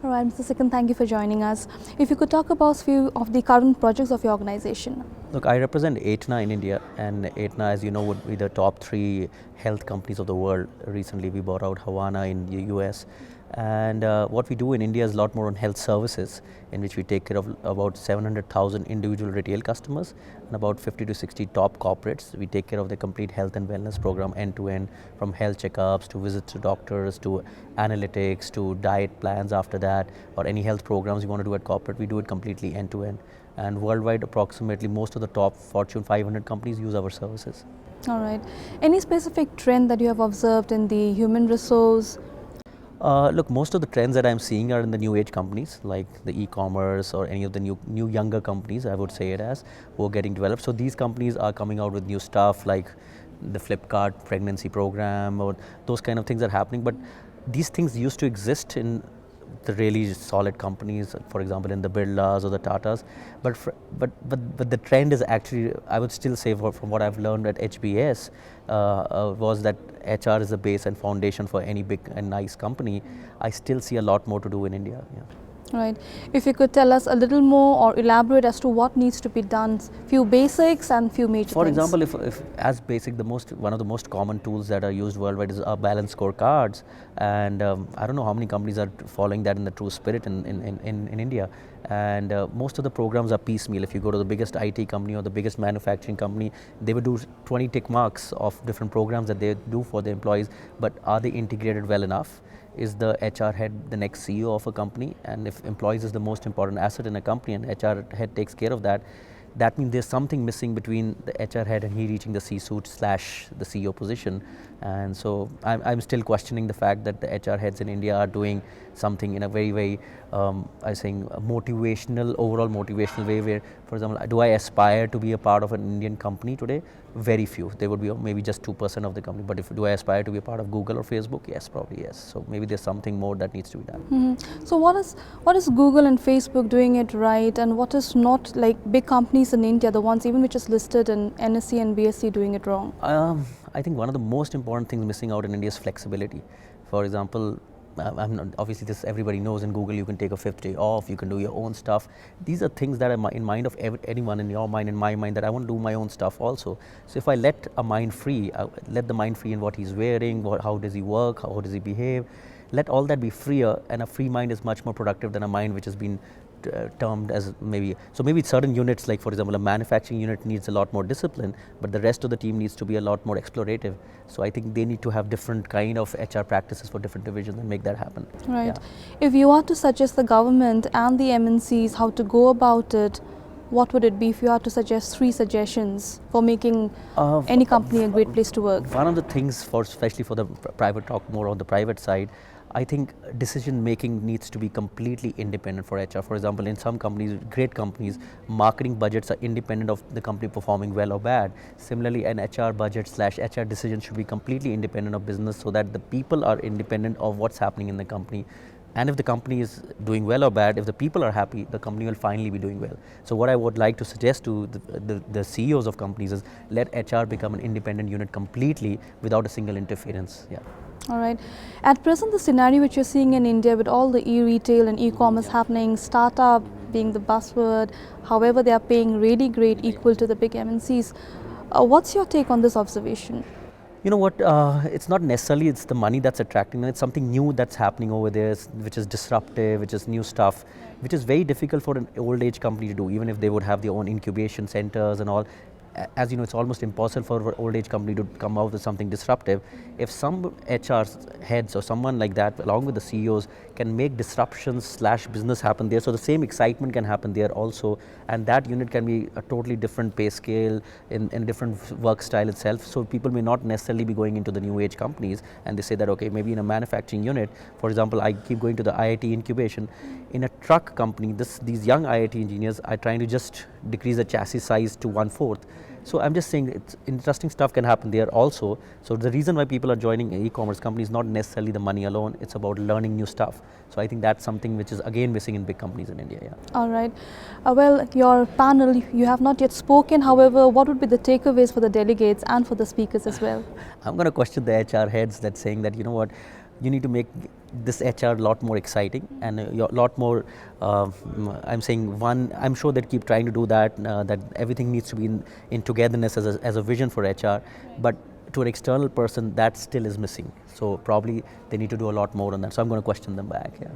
All right, Mr. Sikand, thank you for joining us. If you could talk about a few of the current projects of your organization. Look, I represent Aetna in India, and Aetna, as you know, would be the top 3 health companies of the world. Recently, we bought out Havana in the US. And what we do in India is a lot more on health services, in which we take care of about 700,000 individual retail customers and about 50 to 60 top corporates. We take care of the complete health and wellness program end to end, from health checkups to visits to doctors to analytics to diet plans after that, or any health programs you want to do at corporate. We do it completely end to end. And worldwide, approximately most of the top Fortune 500 companies use our services. All right. Any specific trend that you have observed in the human resource? Look, most of the trends that I'm seeing are in the new age companies, like the e-commerce or any of the new younger companies, I would say it as, who are getting developed. So these companies are coming out with new stuff like the Flipkart pregnancy program, or those kind of things are happening. But these things used to exist in the really solid companies, for example, in the Birlas or the Tatas. But the trend is actually, I would still say, from what I've learned at HBS, was that HR is the base and foundation for any big and nice company. I still see a lot more to do in India. Yeah. Right. If you could tell us a little more or elaborate as to what needs to be done, few basics and few major For things. example, if as basic, one of the most common tools that are used worldwide is our balanced scorecards, and I don't know how many companies are following that in the true spirit in India. And most of the programs are piecemeal. If you go to the biggest IT company or the biggest manufacturing company, they would do 20 tick marks of different programs that they do for the employees, but are they integrated well enough? Is the HR head the next CEO of a company? And if employees is the most important asset in a company and HR head takes care of that, that means there's something missing between the HR head and he reaching the C-suite / the CEO position. And so I'm still questioning the fact that the HR heads in India are doing something in a very, I think, motivational, overall motivational way, where, for example, do I aspire to be a part of an Indian company today? Very few. There would be maybe just 2% of the company. But do I aspire to be a part of Google or Facebook? Yes, probably yes. So maybe there's something more that needs to be done. So what is Google and Facebook doing it right, and what is not, like big companies in India, the ones even which is listed in NSE and BSE, doing it wrong? I think one of the most important things missing out in India is flexibility. For example, obviously this everybody knows, in Google you can take a 5th day off, you can do your own stuff. These are things that are in mind of anyone, in your mind, in my mind, that I want to do my own stuff also. So if I let a mind free, let the mind free in what he's wearing, how does he work, how does he behave, let all that be freer, and a free mind is much more productive than a mind which has been termed as maybe certain units, like for example a manufacturing unit needs a lot more discipline, but the rest of the team needs to be a lot more explorative. So I think they need to have different kind of HR practices for different divisions and make that happen. Right. Yeah. If you are to suggest the government and the MNCs how to go about it, what would it be if you had to suggest 3 suggestions for making any company a great place to work? One of the things, especially for the private, talk more on the private side, I think decision making needs to be completely independent for HR. For example, in some companies, great companies, marketing budgets are independent of the company performing well or bad. Similarly, an HR budget / HR decision should be completely independent of business, so that the people are independent of what's happening in the company. And if the company is doing well or bad, if the people are happy, the company will finally be doing well. So what I would like to suggest to the CEOs of companies is let HR become an independent unit completely without a single interference. Yeah. All right. At present, the scenario which you're seeing in India with all the e-retail and e-commerce happening, startup being the buzzword, however they are paying really great, equal to the big MNCs. What's your take on this observation? You know what, it's not necessarily it's the money that's attracting them, it's something new that's happening over there, which is disruptive, which is new stuff, which is very difficult for an old age company to do, even if they would have their own incubation centers and all. As you know, it's almost impossible for an old age company to come out with something disruptive. If some HR heads or someone like that, along with the CEOs, can make disruptions / business happen there, so the same excitement can happen there also, and that unit can be a totally different pay scale, in a different work style itself. So people may not necessarily be going into the new age companies, and they say that, okay, maybe in a manufacturing unit, for example, I keep going to the IIT incubation. In a truck company, these young IIT engineers are trying to just decrease the chassis size to 1/4. So I'm just saying, it's interesting stuff can happen there also. So the reason why people are joining e-commerce companies is not necessarily the money alone, it's about learning new stuff. So I think that's something which is again missing in big companies in India. Yeah. All right. Well, your panel, you have not yet spoken. However, what would be the takeaways for the delegates and for the speakers as well? I'm going to question the HR heads that's saying that, you know what, you need to make this HR a lot more exciting and a lot more, I'm saying one, I'm sure they keep trying to do that, that everything needs to be in togetherness as a vision for HR, but to an external person that still is missing. So probably they need to do a lot more on that. So I'm going to question them back. Yeah.